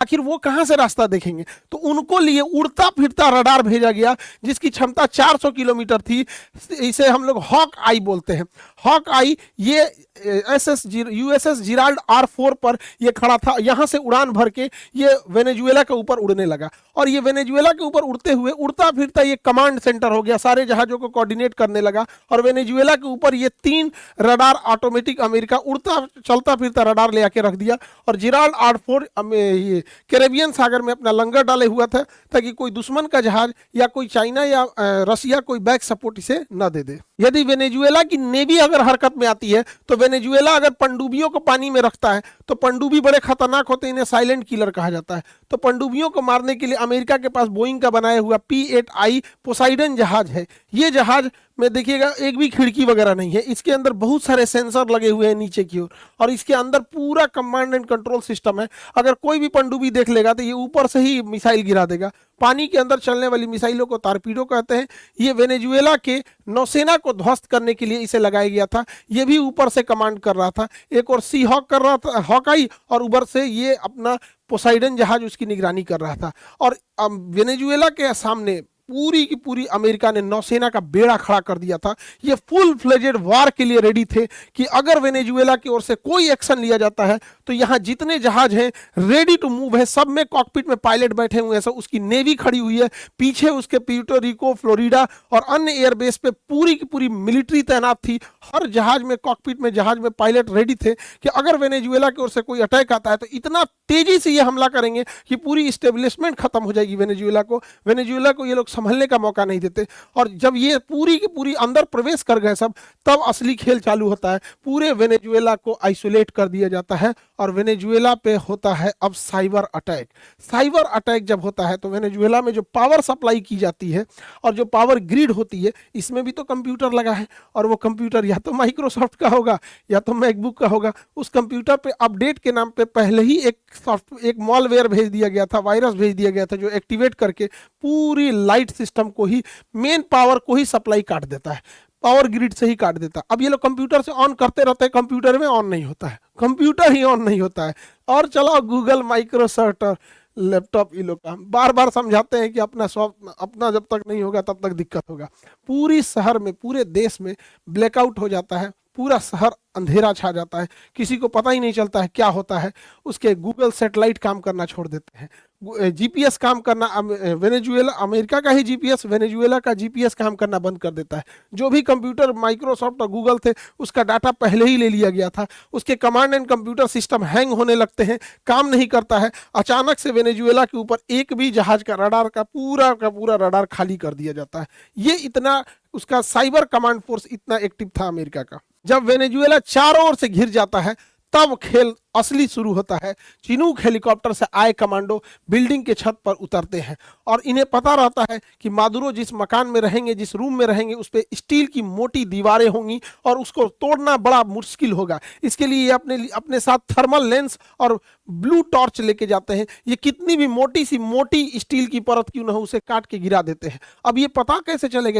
आखिर वो कहां से रास्ता देखेंगे? तो उनको लिए उड़ता फिरता रडार भेजा गया जिसकी क्षमता 400 किलोमीटर थी। इसे हम लोग हॉक आई बोलते हैं। हॉक आई ये यूएसएस जिराल्ड R4 पर ये खड़ा था। यहां से उड़ान भर के ये वेनेजुएला के ऊपर उड़ने लगा और ये वेनेजुएला के ऊपर उड़ते हुए उड़ता फिरता ये कमांड सेंटर हो गया, सारे जहाजों को कोऑर्डिनेट करने लगा। और वेनेजुएला के ऊपर ये 3 रडार ऑटोमेटिक अमेरिका उड़ता चलता फिरता रडार ले आके रख दिया। और जिराल्ड R4 ये कैरेबियन सागर में अपना लंगर डाले हुआ था ताकि कोई दुश्मन का जहाज या कोई चाइना या रसिया कोई बैक सपोर्ट इसे न दे दे। यदि वेनेजुएला की नेवी अगर हरकत में आती है तो वेनेजुएला अगर पनडुब्बियों को पानी में रखता है तो पनडुब्बी बड़े खतरनाक होते हैं, इन्हें साइलेंट किलर कहा जाता है। तो पनडुब्बियों को मारने के लिए अमेरिका के पास बोइंग का बनाया हुआ P-8I पोसाइडन जहाज है। ये जहाज में देखिएगा एक भी खिड़की वगैरह नहीं है, इसके अंदर बहुत सारे सेंसर लगे हुए हैं नीचे की ओर और इसके अंदर पूरा कमांड एंड कंट्रोल सिस्टम है। अगर कोई भी पनडुब्बी देख लेगा तो ये ऊपर से ही मिसाइल गिरा देगा। पानी के अंदर चलने वाली मिसाइलों को टारपीडो कहते हैं। ये वेनेजुएला के नौसेना को ध्वस्त करने के लिए इसे लगाया गया था। ये भी ऊपर से कमांड कर रहा था। एक और सी हॉक कर रहा था, हॉकाई, और ऊपर से ये अपना पोसाइडन जहाज उसकी निगरानी कर रहा था। और वेनेजुएला के सामने पूरी की पूरी अमेरिका ने नौसेना का बेड़ा खड़ा कर दिया था। ये फुल फ्लेजेड वार के लिए रेडी थे कि अगर वेनेजुएला की ओर से कोई एक्शन लिया जाता है तो यहाँ जितने जहाज हैं रेडी टू मूव है। सब में कॉकपिट में पायलट बैठे हुए हैं, सब उसकी नेवी खड़ी हुई है, पीछे उसके प्यूर्टो रिको, फ्लोरिडा और अन्य एयरबेस पे पूरी की पूरी मिलिट्री तैनात थी। हर जहाज में कॉकपिट में जहाज में पायलट रेडी थे कि अगर वेनेजुएला की ओर से कोई अटैक आता है तो इतना तेजी से ये हमला करेंगे कि पूरी इस्टेब्लिशमेंट खत्म हो जाएगी। वेनेजुएला को ये लोग संभलने का मौका नहीं देते। और जब ये पूरी की पूरी अंदर प्रवेश कर गए सब, तब असली खेल चालू होता है। पूरे वेनेजुएला को आइसोलेट कर दिया जाता है और वेनेजुएला पे होता है अब साइबर अटैक। साइबर अटैक जब होता है तो वेनेजुएला में जो पावर सप्लाई की जाती है और जो पावर ग्रिड होती है, इसमें भी तो कंप्यूटर लगा है और वो कंप्यूटर या तो माइक्रोसॉफ्ट का होगा या तो मैकबुक का होगा। उस कंप्यूटर पे अपडेट के नाम पे पहले ही एक मॉलवेयर भेज दिया गया था, वायरस भेज दिया गया था जो एक्टिवेट करके पूरी लाइट सिस्टम को ही, मेन पावर को ही सप्लाई काट देता है, पावर ग्रिड से ही काट देता है। अब ये लोग कंप्यूटर से ऑन करते रहते हैं, कंप्यूटर में ऑन नहीं होता है, कंप्यूटर ही ऑन नहीं होता है। और चलो गूगल, माइक्रोसॉफ्ट और लैपटॉप, ये लोग का बार बार समझाते हैं कि अपना जब तक नहीं होगा तब तक दिक्कत होगा। पूरी शहर में, पूरे देश में ब्लैकआउट हो जाता है, पूरा शहर अंधेरा छा जाता है, किसी को पता ही नहीं चलता है क्या होता है। उसके गूगल सैटेलाइट काम करना छोड़ देते हैं, जीपीएस काम करना, वेनेजुएला, अमेरिका का ही जीपीएस वेनेजुएला का जीपीएस काम करना बंद कर देता है। जो भी कंप्यूटर माइक्रोसॉफ्ट और गूगल थे उसका डाटा पहले ही ले लिया गया था। उसके command and computer system hang होने लगते हैं, काम नहीं करता है। अचानक से वेनेजुएला के ऊपर एक भी जहाज का पूरा रडार खाली कर दिया जाता है। ये इतना उसका साइबर कमांड फोर्स इतना एक्टिव था अमेरिका का। जब वेनेजुएला चारों ओर से घिर जाता है तब खेल असली शुरू होता है। चिनूक हेलीकॉप्टर से आए कमांडो बिल्डिंग के छत पर उतरते हैं और इन्हें पता रहता है कि मादुरो जिस मकान में रहेंगे, जिस रूम में रहेंगे, उस पर स्टील की मोटी दीवारें होंगी और उसको तोड़ना बड़ा मुश्किल होगा। इसके लिए ये अपने साथ थर्मल लेंस और ब्लू टॉर्च लेके जाते हैं। ये कितनी भी मोटी सी मोटी स्टील की परत क्यों न हो, उसे काट के गिरा देते हैं। अब ये पता कैसे चलेगा